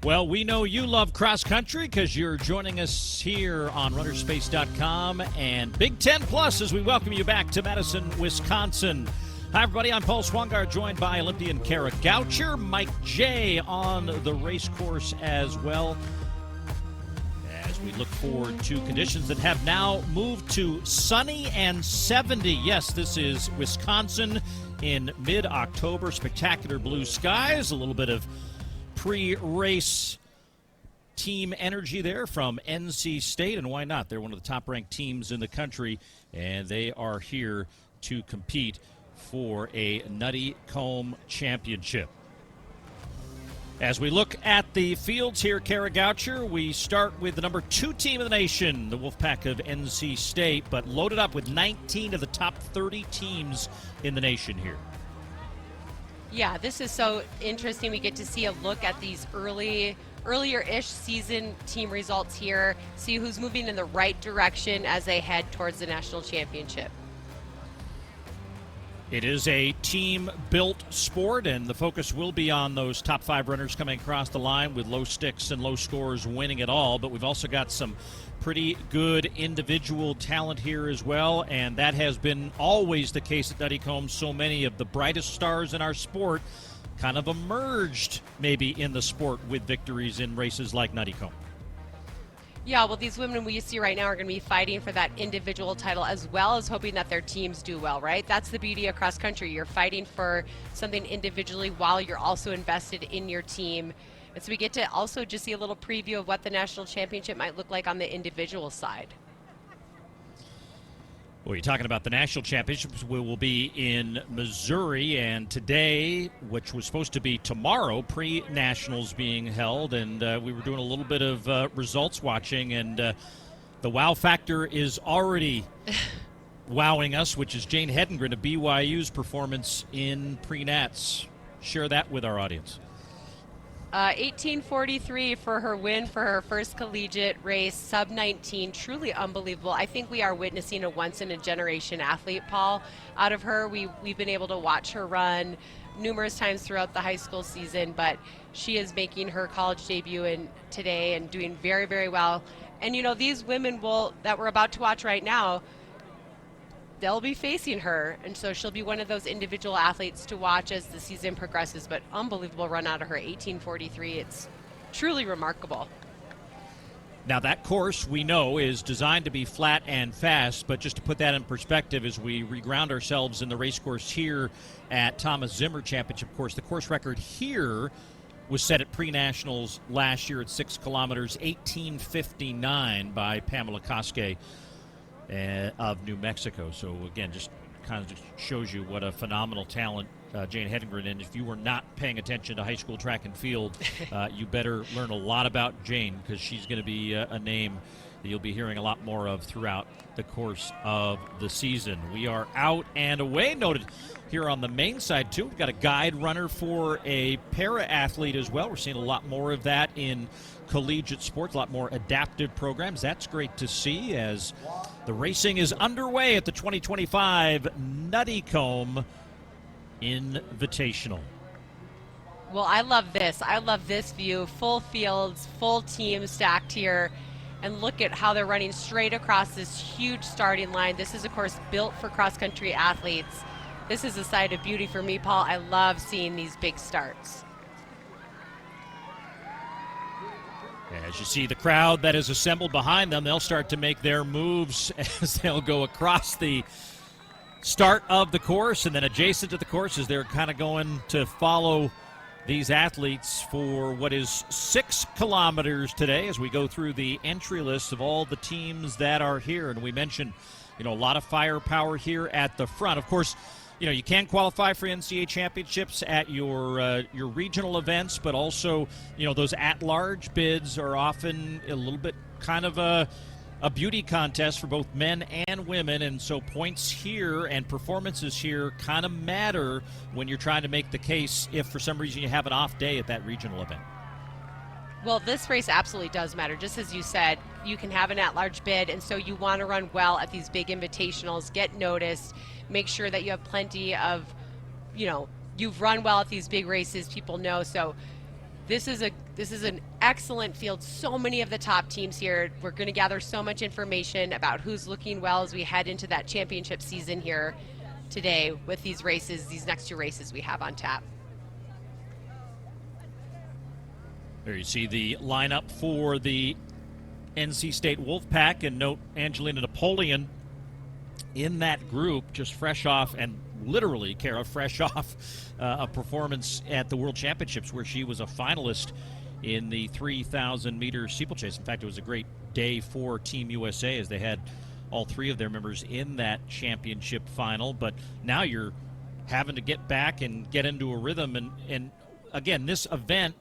Well, we know you love cross country because you're joining us here on runnerspace.com and Big Ten Plus as we welcome you back to Madison, Wisconsin. Hi, everybody. I'm Paul Swangard, joined by Olympian Kara Goucher, Mike J on the race course as well, as we look forward to conditions that have now moved to sunny and 70. Yes, this is Wisconsin in mid-October. Spectacular blue skies, a little bit of pre-race team energy there from NC State, and why not? They're one of the top-ranked teams in the country, and they are here to compete for a Nuttycombe championship. As we look at the fields here, Kara Goucher, we start with the number 2 team in the nation, the Wolfpack of NC State, but loaded up with 19 of the top 30 teams in the nation here. Yeah, this is so interesting. We get to see a look at these earlier-ish season team results here, see who's moving in the right direction as they head towards the national championship. It is a team-built sport, and the focus will be on those top 5 runners coming across the line with low sticks and low scores winning it all. But we've also got some pretty good individual talent here as well, and that has been always the case at Nuttycombe. So many of the brightest stars in our sport kind of emerged maybe in the sport with victories in races like Nuttycombe. Yeah, well, these women we see right now are going to be fighting for that individual title as well as hoping that their teams do well, right? That's the beauty of cross country. You're fighting for something individually while you're also invested in your team. And so we get to also just see a little preview of what the national championship might look like on the individual side. Well, you're talking about the national championships. We will be in Missouri, and today, which was supposed to be tomorrow, pre-nationals being held, and we were doing a little bit of results watching, and the wow factor is already wowing us, which is Jane Hedengren of BYU's performance in pre-nats. Share that with our audience. 18:43 for her win for her first collegiate race, sub-19, truly unbelievable. I think we are witnessing a once-in-a-generation athlete, Paul, out of her. We've been able to watch her run numerous times throughout the high school season, but she is making her college debut today and doing very, very well. And, you know, these women that we're about to watch right now, they'll be facing her, and so she'll be one of those individual athletes to watch as the season progresses. But unbelievable run out of her, 18:43. It's truly remarkable. Now, that course we know is designed to be flat and fast, but just to put that in perspective as we reground ourselves in the race course here at Thomas Zimmer Championship course, the course record here was set at pre-nationals last year at 6 kilometers, 18:59 by Pamela Koske of New Mexico. So again, just kind of just shows you what a phenomenal talent Jane Hedengren. And if you were not paying attention to high school track and field, you better learn a lot about Jane, because she's going to be a name that you'll be hearing a lot more of throughout the course of the season. We are out and away. Noted here on the main side too, we've got a guide runner for a para-athlete as well. We're seeing a lot more of that in collegiate sports, a lot more adaptive programs. That's great to see as the racing is underway at the 2025 Nuttycombe Invitational. Well, I love this. I love this view. Full fields, full team stacked here. And look at how they're running straight across this huge starting line. This is, of course, built for cross-country athletes. This is a sight of beauty for me, Paul. I love seeing these big starts. As you see the crowd that is assembled behind them, they'll start to make their moves as they'll go across the start of the course, and then adjacent to the course as they're kind of going to follow these athletes for what is 6 kilometers today as we go through the entry list of all the teams that are here. And we mentioned, you know, a lot of firepower here at the front. Of course, you know, you can qualify for NCAA championships at your regional events, but also, you know, those at-large bids are often a little bit kind of a beauty contest for both men and women, and so points here and performances here kind of matter when you're trying to make the case if for some reason you have an off day at that regional event. Well, this race absolutely does matter. Just as you said, you can have an at-large bid, and so you want to run well at these big invitationals, get noticed, make sure that you have plenty of, you know, you've run well at these big races, people know. So This is an excellent field. So many of the top teams here. We're going to gather so much information about who's looking well as we head into that championship season here today with these races, these next two races we have on tap. There you see the lineup for the NC State Wolfpack, and note Angelina Napoleon in that group, just fresh off, and literally, Kara, fresh off a performance at the World Championships where she was a finalist in the 3,000-meter steeplechase. In fact, it was a great day for Team USA as they had all three of their members in that championship final. But now you're having to get back and get into a rhythm. And again, this event,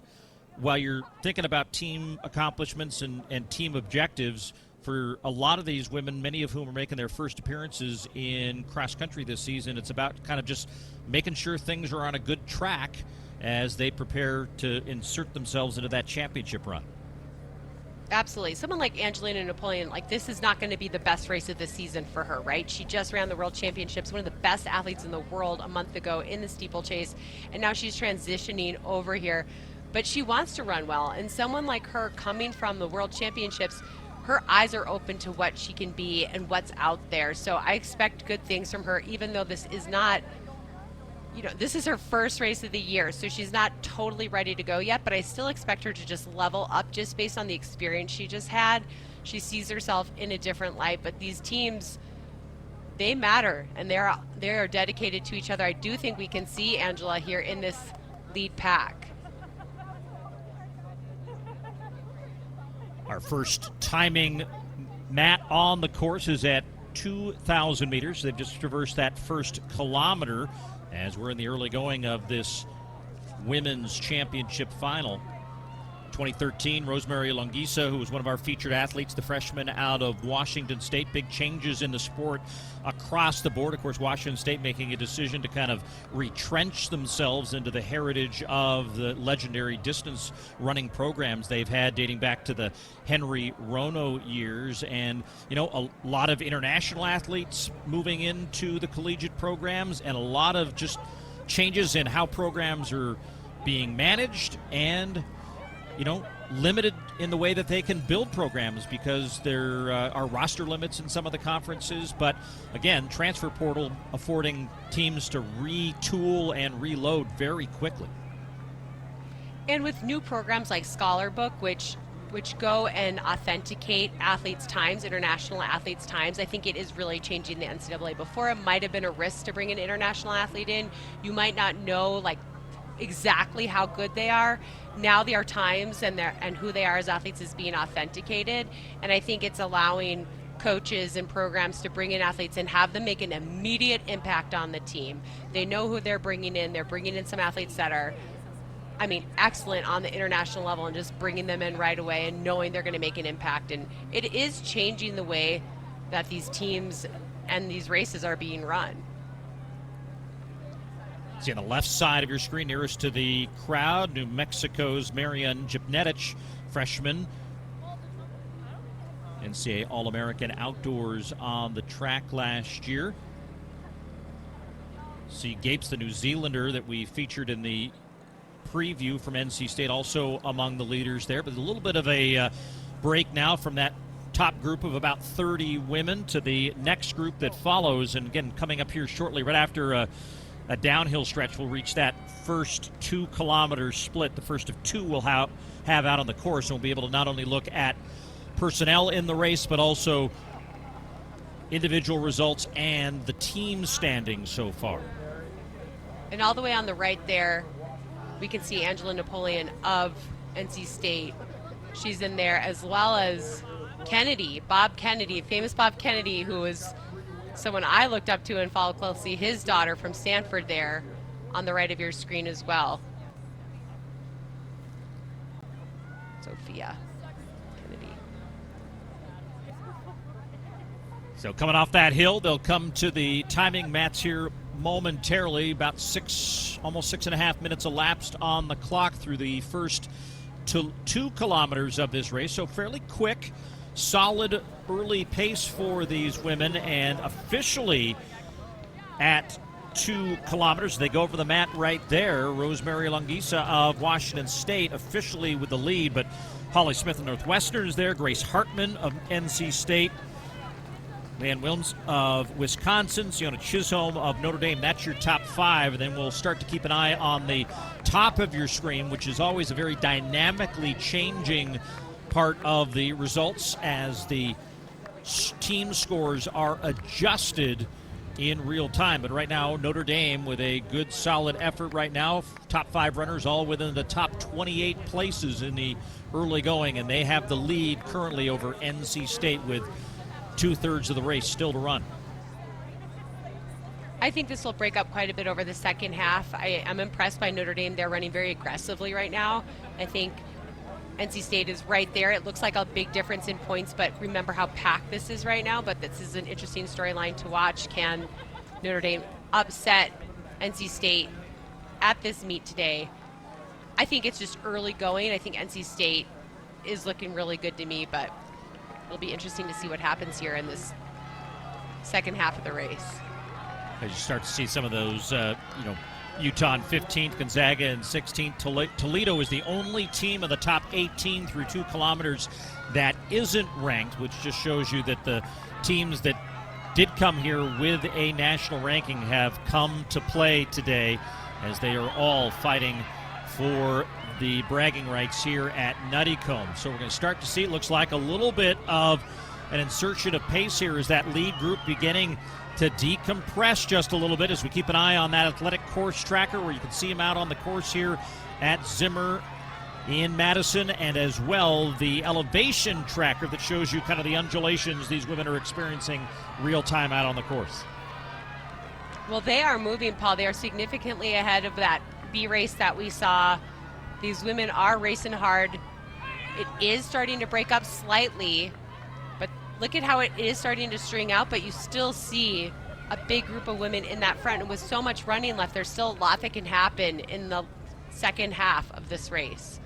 while you're thinking about team accomplishments and team objectives, for a lot of these women, many of whom are making their first appearances in cross country this season, it's about kind of just making sure things are on a good track as they prepare to insert themselves into that championship run. Absolutely. Someone like Angelina Napoleon, like, this is not going to be the best race of the season for her, right? She just ran the World Championships, one of the best athletes in the world a month ago in the steeplechase, and now she's transitioning over here. But she wants to run well, and someone like her coming from the World Championships, her eyes are open to what she can be and what's out there. So I expect good things from her, even though this is not, this is her first race of the year, so she's not totally ready to go yet, but I still expect her to just level up just based on the experience she just had. She sees herself in a different light, but these teams, they matter, and they are dedicated to each other. I do think we can see Angela here in this lead pack. Our first timing mat on the course is at 2,000 meters. They've just traversed that first kilometer as we're in the early going of this women's championship final. 2013, Rosemary Longisa, who was one of our featured athletes, the freshman out of Washington State. Big changes in the sport across the board. Of course, Washington State making a decision to kind of retrench themselves into the heritage of the legendary distance running programs they've had dating back to the Henry Rono years. And, a lot of international athletes moving into the collegiate programs, and a lot of just changes in how programs are being managed and limited in the way that they can build programs because there are roster limits in some of the conferences. But again, transfer portal affording teams to retool and reload very quickly. And with new programs like Scholar Book, which go and authenticate athletes' times, international athletes' times, I think it is really changing the NCAA. Before, it might have been a risk to bring an international athlete in. You might not know exactly how good they are. Now their times and who they are as athletes is being authenticated, and I think it's allowing coaches and programs to bring in athletes and have them make an immediate impact on the team. They know who they're bringing in. They're bringing in some athletes that are, excellent on the international level, and just bringing them in right away and knowing they're going to make an impact. And it is changing the way that these teams and these races are being run. See on the left side of your screen, nearest to the crowd, New Mexico's Marian Jepnetich, freshman, NCAA All-American Outdoors on the track last year. See Gapes, the New Zealander that we featured in the preview from NC State, also among the leaders there. But a little bit of a break now from that top group of about 30 women to the next group that follows. And again, coming up here shortly, right after a downhill stretch, will reach that first 2 kilometer split, the first of 2 we'll have out on the course, and we'll be able to not only look at personnel in the race, but also individual results and the team standings so far. And all the way on the right there, we can see Angela Napoleon of NC State. She's in there, as well as Kennedy, Bob Kennedy, famous Bob Kennedy, who was someone I looked up to and followed closely, his daughter from Stanford there on the right of your screen as well. Sophia Kennedy. So coming off that hill, they'll come to the timing mats here momentarily. About almost 6.5 minutes elapsed on the clock through the first 2 kilometers of this race. So fairly quick, solid early pace for these women, and officially at 2 kilometers. They go over the mat right there. Rosemary Longisa of Washington State officially with the lead, but Holly Smith of Northwestern is there. Grace Hartman of NC State. Van Wilms of Wisconsin. Sienna Chisholm of Notre Dame. That's your top 5. And then we'll start to keep an eye on the top of your screen, which is always a very dynamically changing part of the results as the team scores are adjusted in real time. But right now, Notre Dame with a good, solid effort right now. Top 5 runners all within the top 28 places in the early going, and they have the lead currently over NC State with 2/3 of the race still to run. I think this will break up quite a bit over the second half. I'm impressed by Notre Dame. They're running very aggressively right now. I think NC State is right there. It looks like a big difference in points, but remember how packed this is right now. But this is an interesting storyline to watch. Can Notre Dame upset NC State at this meet today? I think it's just early going. I think NC State is looking really good to me, but it'll be interesting to see what happens here in this second half of the race. As you start to see some of those, Utah in 15th, Gonzaga in 16th. Toledo is the only team of the top 18 through 2 kilometers that isn't ranked, which just shows you that the teams that did come here with a national ranking have come to play today, as they are all fighting for the bragging rights here at Nuttycombe. So we're going to start to see, it looks like, a little bit of an insertion of pace here as that lead group beginning to decompress just a little bit as we keep an eye on that athletic course tracker where you can see them out on the course here at Zimmer in Madison, and as well the elevation tracker that shows you kind of the undulations these women are experiencing real time out on the course. Well, they are moving, Paul. They are significantly ahead of that B race that we saw. These women are racing hard. It is starting to break up slightly, but look at how it is starting to string out, but you still see a big group of women in that front. And with so much running left, there's still a lot that can happen in the second half of this race.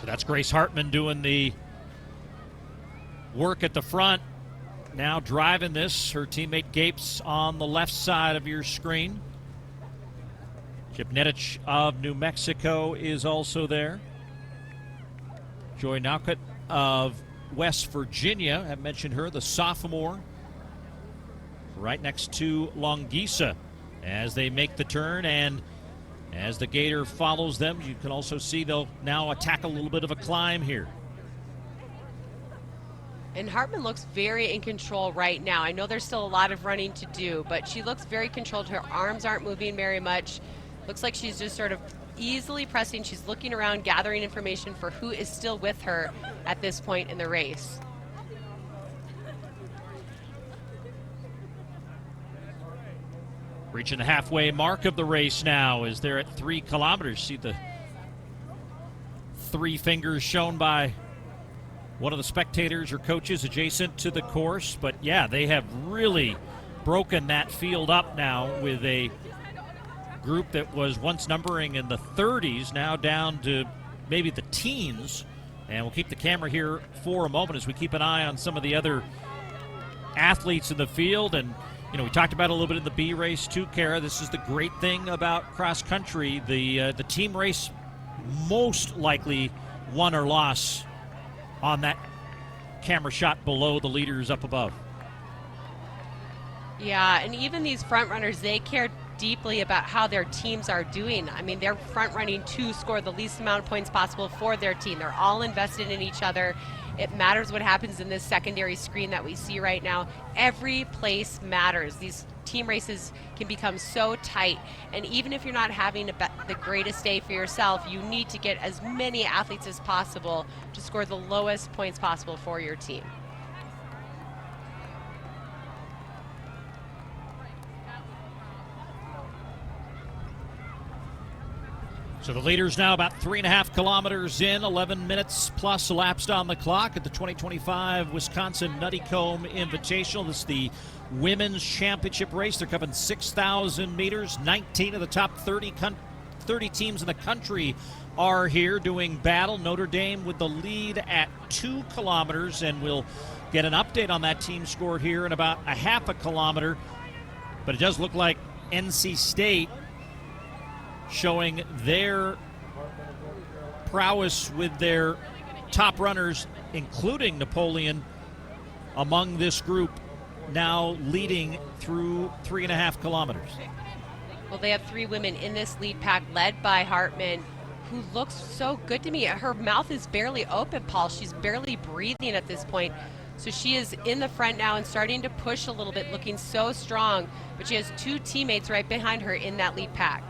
So that's Grace Hartman doing the work at the front. Now driving this, her teammate Gapes on the left side of your screen. Chip Nedich of New Mexico is also there. Joy Naukut of West Virginia, I mentioned her, the sophomore, right next to Longisa as they make the turn, and as the Gator follows them, you can also see they'll now attack a little bit of a climb here. And Hartman looks very in control right now. I know there's still a lot of running to do, but she looks very controlled. Her arms aren't moving very much. Looks like she's just sort of easily pressing. She's looking around, gathering information for who is still with her at this point in the race. Reaching the halfway mark of the race now as they're at 3 kilometers. See the 3 fingers shown by one of the spectators or coaches adjacent to the course. But yeah, they have really broken that field up now with a group that was once numbering in the 30s, now down to maybe the teens. And we'll keep the camera here for a moment as we keep an eye on some of the other athletes in the field. And, you know, we talked about it a little bit in the B race too, Kara. This is the great thing about cross country. The team race most likely won or lost on that camera shot below the leaders up above. Yeah, and even these front runners, they care deeply about how their teams are doing. I mean, they're front running to score the least amount of points possible for their team. They're all invested in each other. It matters what happens in this secondary screen that we see right now. Every place matters. These team races can become so tight, and even if you're not having the greatest day for yourself, you need to get as many athletes as possible to score the lowest points possible for your team. So the leaders now about 3.5 kilometers in, 11 minutes plus elapsed on the clock at the 2025 Wisconsin Nuttycombe Invitational. This is the women's championship race. They're covering 6,000 meters. 19 of the top 30 top 30 teams in the country are here doing battle. Notre Dame with the lead at 2 kilometers, and we'll get an update on that team score here in about a half a kilometer. But it does look like NC State showing their prowess with their top runners, including Napoleon, among this group, now leading through 3.5 kilometers. Well, they have 3 women in this lead pack, led by Hartman, who looks so good to me. Her mouth is barely open, Paul. She's barely breathing at this point. So she is in the front now and starting to push a little bit, looking so strong. But she has 2 teammates right behind her in that lead pack.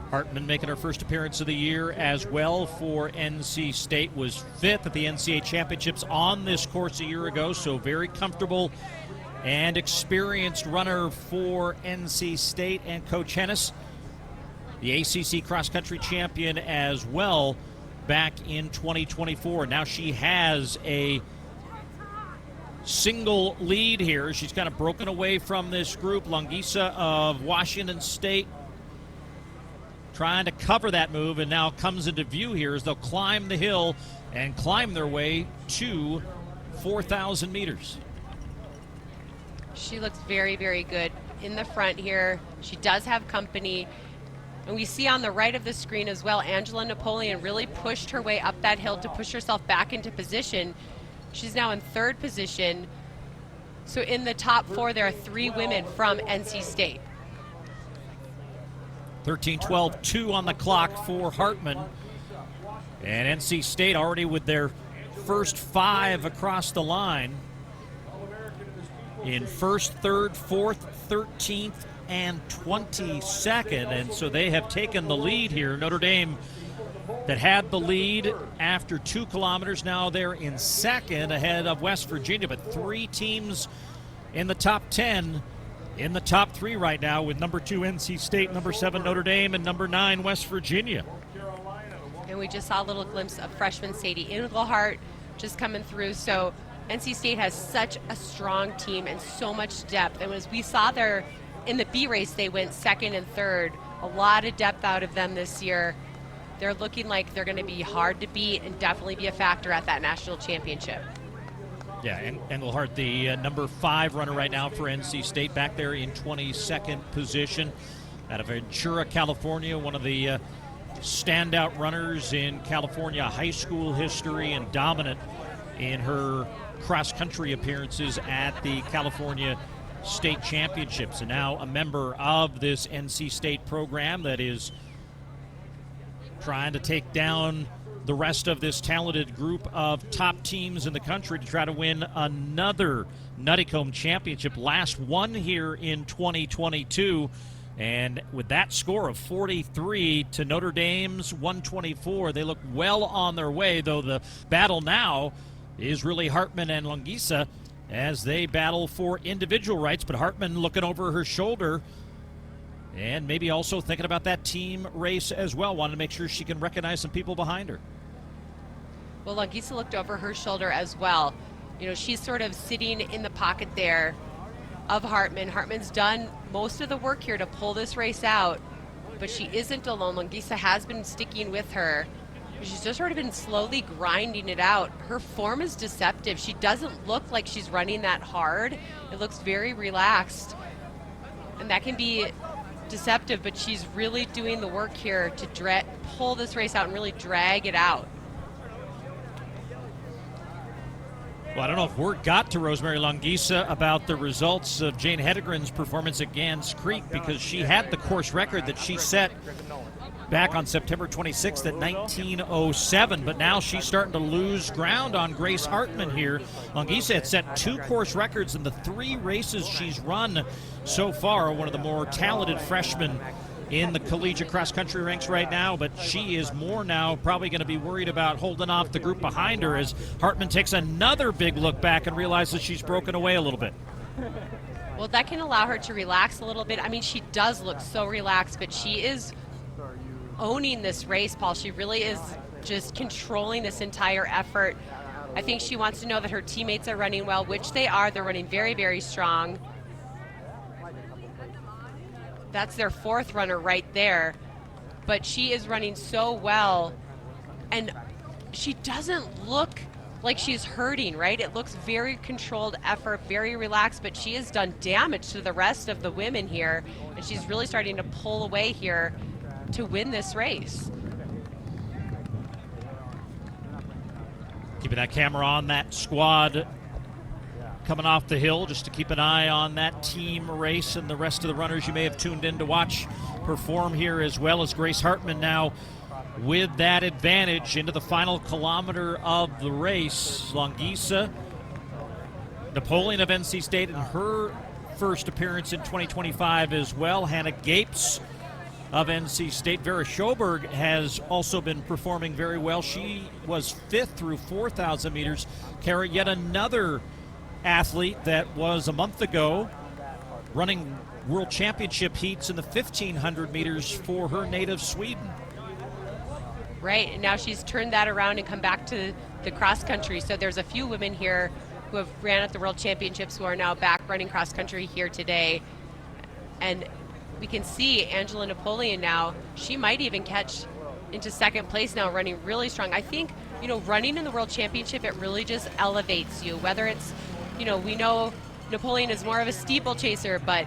Hartman making her first appearance of the year as well for NC State, was 5th at the NCAA Championships on this course a year ago, so very comfortable and experienced runner for NC State. And Coach Hennis, the ACC cross-country champion as well back in 2024. Now she has a single lead here. She's kind of broken away from this group. Longisa of Washington State trying to cover that move, and now comes into view here as they'll climb the hill and climb their way to 4,000 meters. She looks very, very good in the front here. She does have company. And we see on the right of the screen as well, Angelina Napoleon really pushed her way up that hill to push herself back into position. She's now in 3rd position. So in the top 4, there are 3 women from NC State. 13:12.2 on the clock for Hartman. And NC State already with their first 5 across the line in 1st, 3rd, 4th, 13th, and 22nd. And so they have taken the lead here. Notre Dame, that had the lead after 2 kilometers, now they're in 2nd ahead of West Virginia. But 3 teams in the top 10 in the top 3 right now, with number 2 NC State, number 7 Notre Dame, and number 9 West Virginia. And we just saw a little glimpse of freshman Sadie Engelhart just coming through. So NC State has such a strong team and so much depth. And as we saw there in the B race, they went 2nd and 3rd. A lot of depth out of them this year. They're looking like they're going to be hard to beat and definitely be a factor at that national championship. Yeah, and Engelhart, the number 5 runner right now for NC State, back there in 22nd position out of Ventura, California, one of the standout runners in California high school history, and dominant in her cross-country appearances at the California State Championships, and now a member of this NC State program that is trying to take down the rest of this talented group of top teams in the country to try to win another Nuttycombe championship. Last one here in 2022. And with that score of 43 to Notre Dame's 124, they look well on their way, though the battle now is really Hartman and Longisa as they battle for individual rights. But Hartman looking over her shoulder and maybe also thinking about that team race as well. Wanted to make sure she can recognize some people behind her. Well, Longisa looked over her shoulder as well. You know, she's sort of sitting in the pocket there of Hartman. Hartman's done most of the work here to pull this race out, but she isn't alone. Longisa has been sticking with her. She's just sort of been slowly grinding it out. Her form is deceptive. She doesn't look like she's running that hard. It looks very relaxed, and that can be deceptive, but she's really doing the work here to pull this race out and really drag it out. Well, I don't know if word got to Rosemary Longisa about the results of Jane Hedegren's performance at Gans Creek, because she had the course record that she set back on September 26th at 19:07, but now she's starting to lose ground on Grace Hartman here. Longisa had set 2 course records in the 3 races she's run so far, one of the more talented freshmen in the collegiate cross-country ranks right now, but she is more now probably going to be worried about holding off the group behind her as Hartman takes another big look back and realizes she's broken away a little bit. Well, that can allow her to relax a little bit. I mean, she does look so relaxed, but she is owning this race, Paul. She really is just controlling this entire effort. I think she wants to know that her teammates are running well, which they are. They're running very, very strong. That's their fourth runner right there. But she is running so well, and she doesn't look like she's hurting, right? It looks very controlled effort, very relaxed, but she has done damage to the rest of the women here, and she's really starting to pull away here to win this race. Keeping that camera on that squad coming off the hill, just to keep an eye on that team race and the rest of the runners you may have tuned in to watch perform here, as well as Grace Hartman now with that advantage into the final kilometer of the race. Longisa Napoleon of NC State in her first appearance in 2025 as well. Hannah Gapes of NC State. Vera Schoberg has also been performing very well. She was fifth through 4,000 meters. Kara, yet another athlete that was a month ago running world championship heats in the 1,500 meters for her native Sweden. Right, and now she's turned that around and come back to the cross country. So there's a few women here who have ran at the world championships who are now back running cross country here today. And we can see Angela Napoleon now, she might even catch into second place now, running really strong. I think, running in the world championship, it really just elevates you. Whether it's, we know Napoleon is more of a steeple chaser, but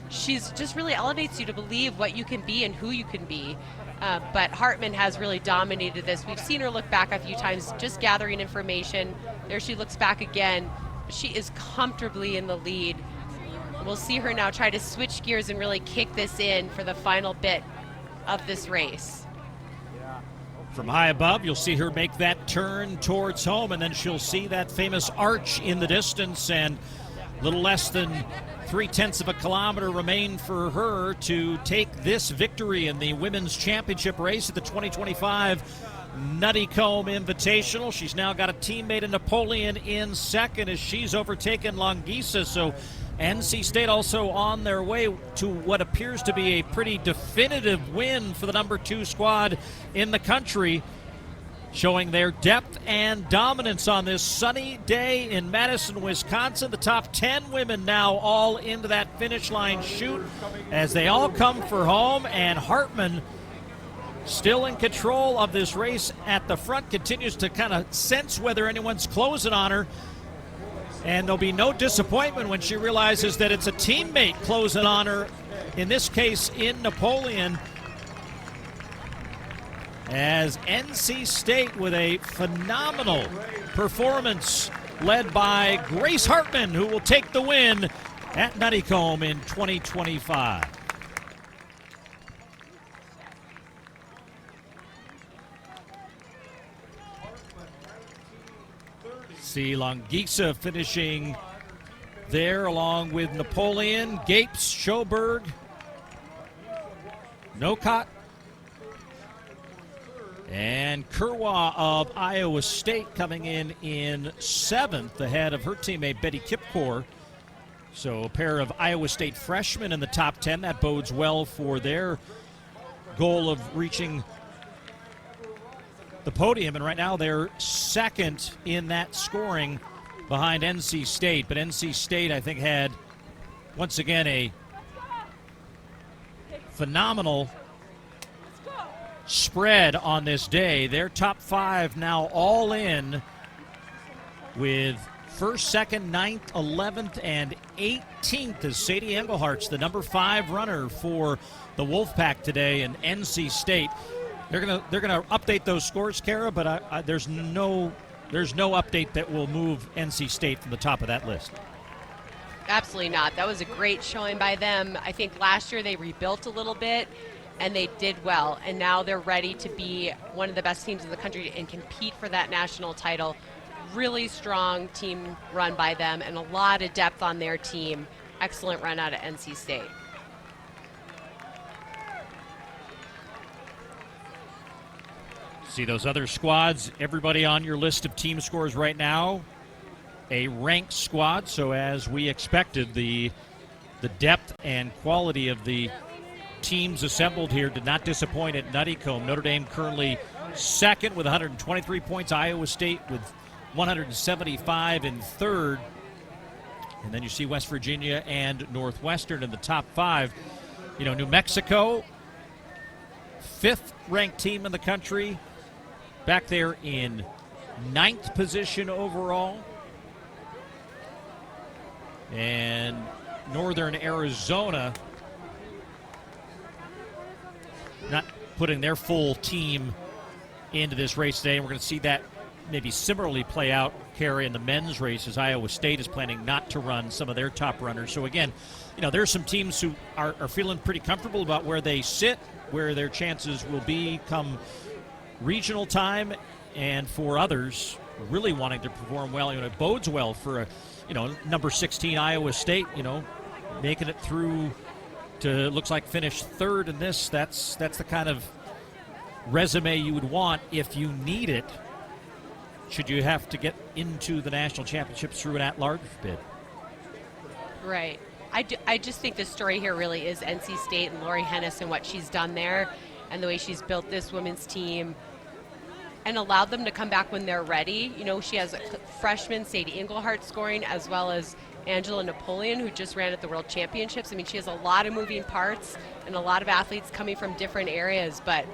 she's just really elevates you to believe what you can be and who you can be. But Hartman has really dominated this. We've seen her look back a few times, just gathering information. There she looks back again. She is comfortably in the lead. We'll see her now try to switch gears and really kick this in for the final bit of this race. From high above, you'll see her make that turn towards home, and then she'll see that famous arch in the distance, and a little less than 0.3 of a kilometer remain for her to take this victory in the women's championship race at the 2025 Nuttycombe Invitational. She's now got a teammate in Napoleon in second as she's overtaken Longisa. So NC State also on their way to what appears to be a pretty definitive win for the number 2 squad in the country, showing their depth and dominance on this sunny day in Madison, Wisconsin. The top 10 women now all into that finish line chute as they all come for home, and Hartman still in control of this race at the front, continues to kind of sense whether anyone's closing on her, and there'll be no disappointment when she realizes that it's a teammate closing on her, in this case in Napoleon, as NC State with a phenomenal performance led by Grace Hartman, who will take the win at Nuttycombe in 2025. See Longisa finishing there along with Napoleon, Gapes, Schoberg, Nocott, and Kerwa of Iowa State coming in seventh ahead of her teammate Betty Kipkor. So a pair of Iowa State freshmen in the top 10. That bodes well for their goal of reaching the podium. And right now they're second in that scoring behind NC State. But NC State, I think, had once again a phenomenal spread on this day. Their top 5 now all in with first, second, 9th, 11th, and 18th as Sadie Englehart's the number 5 runner for the Wolfpack today in NC State. They're gonna update those scores, Kara, but there's no update that will move NC State from the top of that list. Absolutely not. That was a great showing by them. I think last year they rebuilt a little bit, and they did well, and now they're ready to be one of the best teams in the country and compete for that national title. Really strong team run by them and a lot of depth on their team. Excellent run out of NC State. See those other squads, everybody on your list of team scores right now, a ranked squad. So as we expected, the depth and quality of the teams assembled here did not disappoint at Nuttycombe. Notre Dame currently second with 123 points. Iowa State with 175 in third. And then you see West Virginia and Northwestern in the top five. You know, New Mexico, fifth-ranked team in the country, back there in ninth position overall. And Northern Arizona not putting their full team into this race today. And we're going to see that maybe similarly play out, Carrie, in the men's race, as Iowa State is planning not to run some of their top runners. So again, you know, there's some teams who are feeling pretty comfortable about where they sit, where their chances will be come regional time, and for others really wanting to perform well. You know, it bodes well for number 16 Iowa State, making it through to, looks like, finish third in this. That's the kind of resume you would want if you need it, should you have to get into the national championships through an at-large bid. Right. I just think the story here really is NC State and Lori Hennis and what she's done there and the way she's built this women's team and allowed them to come back when they're ready. You know, she has a freshman Sadie Engelhardt scoring, as well as Angela Napoleon, who just ran at the World Championships. I mean, she has a lot of moving parts and a lot of athletes coming from different areas, but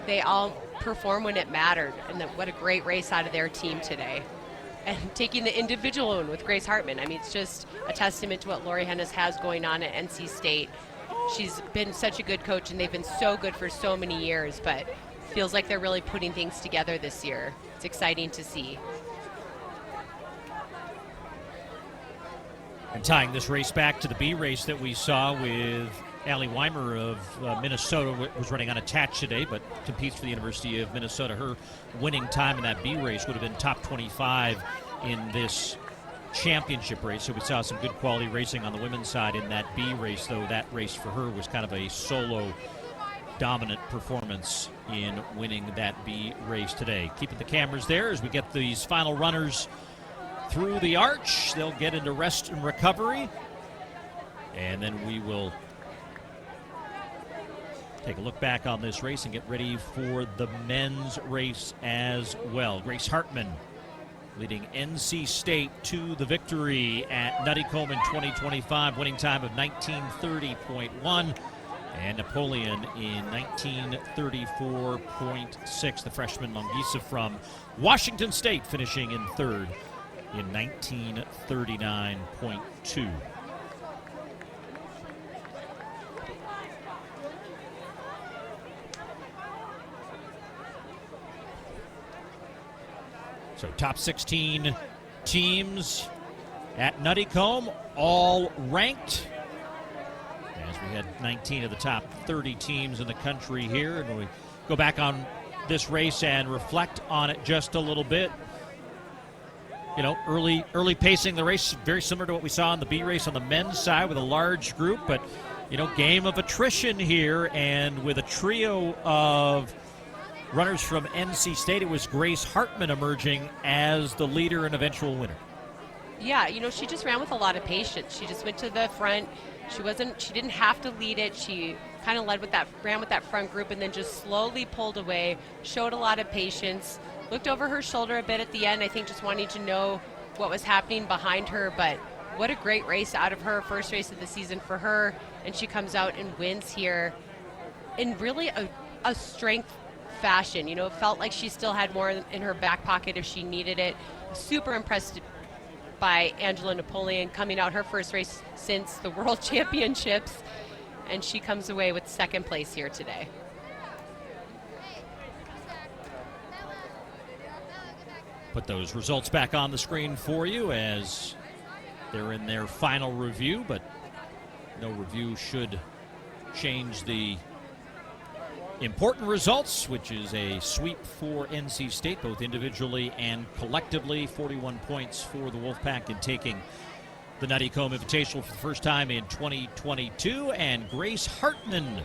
they all perform when it mattered. And what a great race out of their team today. And taking the individual one with Grace Hartman. I mean, it's just a testament to what Lori Hennis has going on at NC State. She's been such a good coach, and they've been so good for so many years, but feels like they're really putting things together this year. It's exciting to see. And tying this race back to the B race that we saw with Allie Weimer of Minnesota, was running unattached today, but competes for the University of Minnesota. Her winning time in that B race would have been top 25 in this championship race. So we saw some good quality racing on the women's side in that B race, though that race for her was kind of a solo dominant performance in winning that B race today. Keeping the cameras there as we get these final runners through the arch. They'll get into rest and recovery, and then we will take a look back on this race and get ready for the men's race as well. Grace Hartman leading NC State to the victory at Nuttycombe in 2025, winning time of 19:30.1, and Napoleon in 19:34.6. The freshman Mongisa from Washington State finishing in third in 19:39.2. So top 16 teams at Nuttycombe, all ranked, as we had 19 of the top 30 teams in the country here. And we go back on this race and reflect on it just a little bit. You know, early pacing the race, very similar to what we saw in the B race on the men's side with a large group, but, game of attrition here, and with a trio of runners from NC State, it was Grace Hartman emerging as the leader and eventual winner. Yeah, she just ran with a lot of patience. She just went to the front. She didn't have to lead it. She kind of ran with that front group and then just slowly pulled away, showed a lot of patience, looked over her shoulder a bit at the end, I think just wanting to know what was happening behind her. But what a great race out of her, first race of the season for her, and she comes out and wins here in really a strength fashion. It felt like she still had more in her back pocket if she needed it. Super impressed by Angela Napoleon coming out her first race since the World Championships, and she comes away with second place here today. Put those results back on the screen for you as they're in their final review, but no review should change the important results, which is a sweep for NC State, both individually and collectively. 41 points for the Wolfpack in taking the Nuttycombe Invitational for the first time in 2022. And Grace Hartman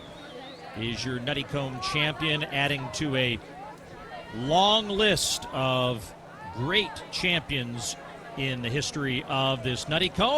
is your Nuttycombe champion, adding to a long list of great champions in the history of this Nuttycombe.